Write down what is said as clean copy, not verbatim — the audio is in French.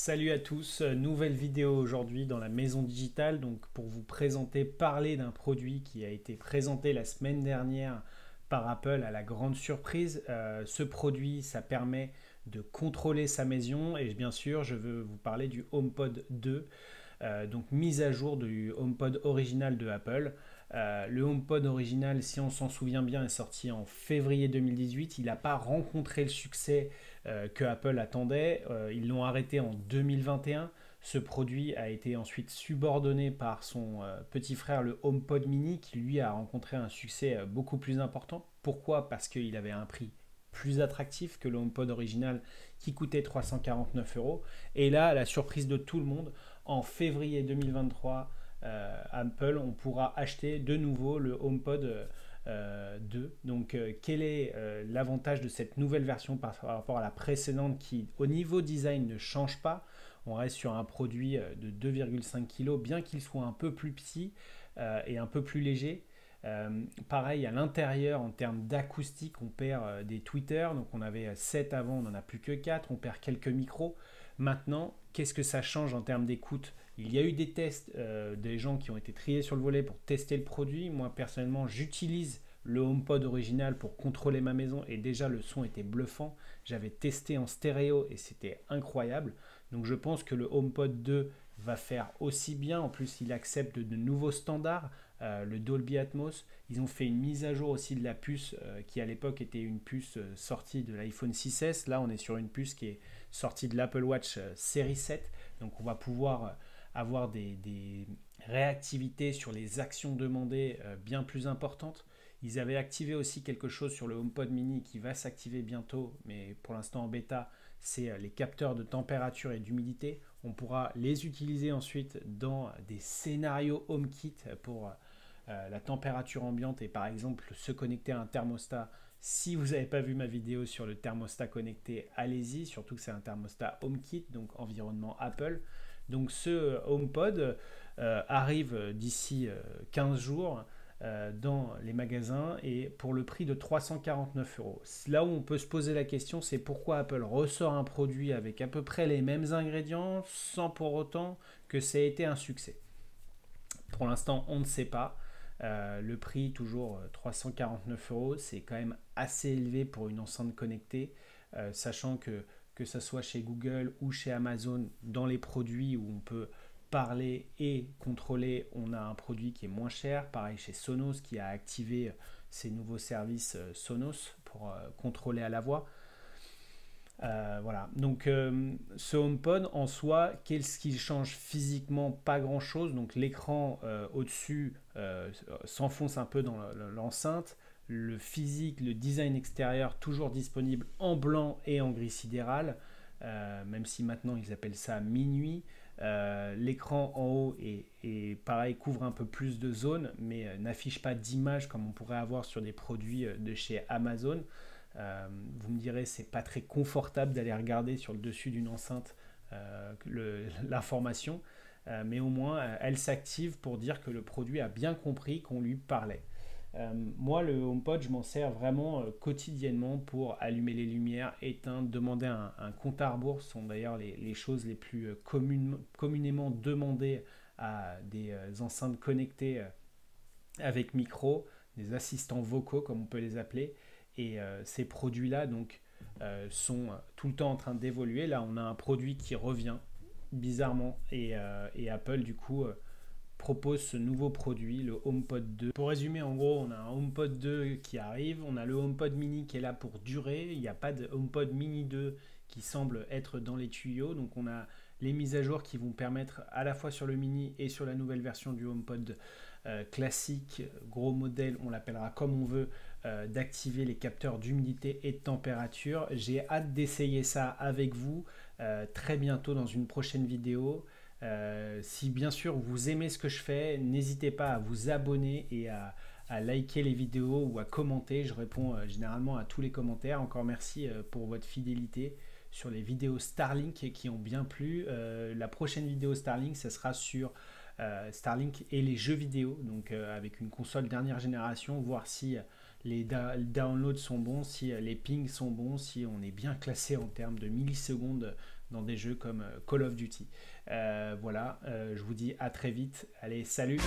Salut à tous, nouvelle vidéo aujourd'hui dans la maison digitale, donc pour vous parler d'un produit qui a été présenté la semaine dernière par Apple à la grande surprise. Ce produit, ça permet de contrôler sa maison et bien sûr je veux vous parler du HomePod 2, donc mise à jour du HomePod original de Apple. Le HomePod original, si on s'en souvient bien, est sorti en février 2018. Il n'a pas rencontré le succès que Apple attendait. Ils l'ont arrêté en 2021. Ce produit a été ensuite subordonné par son petit frère, le HomePod mini, qui lui a rencontré un succès beaucoup plus important. Pourquoi? Parce qu'il avait un prix plus attractif que le HomePod original qui coûtait 349 euros. Et là, la surprise de tout le monde, en février 2023, Apple, on pourra acheter de nouveau le HomePod 2. Donc, quel est l'avantage de cette nouvelle version par rapport à la précédente qui, au niveau design, ne change pas? On reste sur un produit de 2,5 kg, bien qu'il soit un peu plus petit et un peu plus léger. Pareil, à l'intérieur, en termes d'acoustique, on perd des tweeters. Donc, on avait 7 avant, on n'en a plus que 4. On perd quelques micros. Maintenant, qu'est-ce que ça change en termes d'écoute? Il y a eu des tests des gens qui ont été triés sur le volet pour tester le produit. Moi, personnellement, j'utilise le HomePod original pour contrôler ma maison et déjà le son était bluffant. J'avais testé en stéréo et c'était incroyable. Donc je pense que le HomePod 2 va faire aussi bien. En plus, il accepte de nouveaux standards, le Dolby Atmos. Ils ont fait une mise à jour aussi de la puce qui à l'époque était une puce sortie de l'iPhone 6S. Là, on est sur une puce qui est sortie de l'Apple Watch série 7. Donc on va pouvoir avoir des réactivités sur les actions demandées bien plus importantes. Ils avaient activé aussi quelque chose sur le HomePod mini qui va s'activer bientôt, mais pour l'instant en bêta, c'est les capteurs de température et d'humidité. On pourra les utiliser ensuite dans des scénarios HomeKit pour la température ambiante et par exemple se connecter à un thermostat. Si vous n'avez pas vu ma vidéo sur le thermostat connecté, allez-y, surtout que c'est un thermostat HomeKit, donc environnement Apple. Donc ce HomePod arrive d'ici 15 jours dans les magasins et pour le prix de 349 euros. Là où on peut se poser la question, c'est pourquoi Apple ressort un produit avec à peu près les mêmes ingrédients sans pour autant que ça ait été un succès. Pour l'instant, on ne sait pas. Le prix, toujours 349 euros, c'est quand même assez élevé pour une enceinte connectée, sachant que ce soit chez Google ou chez Amazon, dans les produits où on peut parler et contrôler, on a un produit qui est moins cher. Pareil chez Sonos qui a activé ses nouveaux services Sonos pour contrôler à la voix. Voilà, donc ce HomePod en soi, qu'est-ce qu'il change physiquement? Pas grand chose. Donc l'écran au-dessus s'enfonce un peu dans l'enceinte. Le physique, le design extérieur, toujours disponible en blanc et en gris sidéral, même si maintenant ils appellent ça minuit. L'écran en haut est pareil, couvre un peu plus de zones, mais n'affiche pas d'image comme on pourrait avoir sur des produits de chez Amazon. Vous me direz, c'est pas très confortable d'aller regarder sur le dessus d'une enceinte l'information, mais au moins elle s'active pour dire que le produit a bien compris qu'on lui parlait. Moi, le HomePod, je m'en sers vraiment quotidiennement pour allumer les lumières, éteindre, demander un compte à rebours. Ce sont d'ailleurs les choses les plus communément demandées à des enceintes connectées avec micro, des assistants vocaux comme on peut les appeler. Et ces produits-là donc sont tout le temps en train d'évoluer. Là, on a un produit qui revient bizarrement et Apple du coup propose ce nouveau produit, le HomePod 2. Pour résumer, en gros, on a un HomePod 2 qui arrive, on a le HomePod mini qui est là pour durer, il n'y a pas de HomePod mini 2 qui semble être dans les tuyaux, donc on a les mises à jour qui vont permettre à la fois sur le mini et sur la nouvelle version du HomePod classique, gros modèle, on l'appellera comme on veut, d'activer les capteurs d'humidité et de température. J'ai hâte d'essayer ça avec vous très bientôt dans une prochaine vidéo. Si bien sûr vous aimez ce que je fais, n'hésitez pas à vous abonner et à liker les vidéos ou à commenter. Je réponds généralement à tous les commentaires. Encore merci pour votre fidélité sur les vidéos Starlink qui ont bien plu. La prochaine vidéo Starlink, ça sera sur Starlink et les jeux vidéo, donc avec une console dernière génération, voir si les downloads sont bons, si les pings sont bons, si on est bien classé en termes de millisecondes dans des jeux comme Call of Duty. Voilà, je vous dis à très vite. Allez, salut!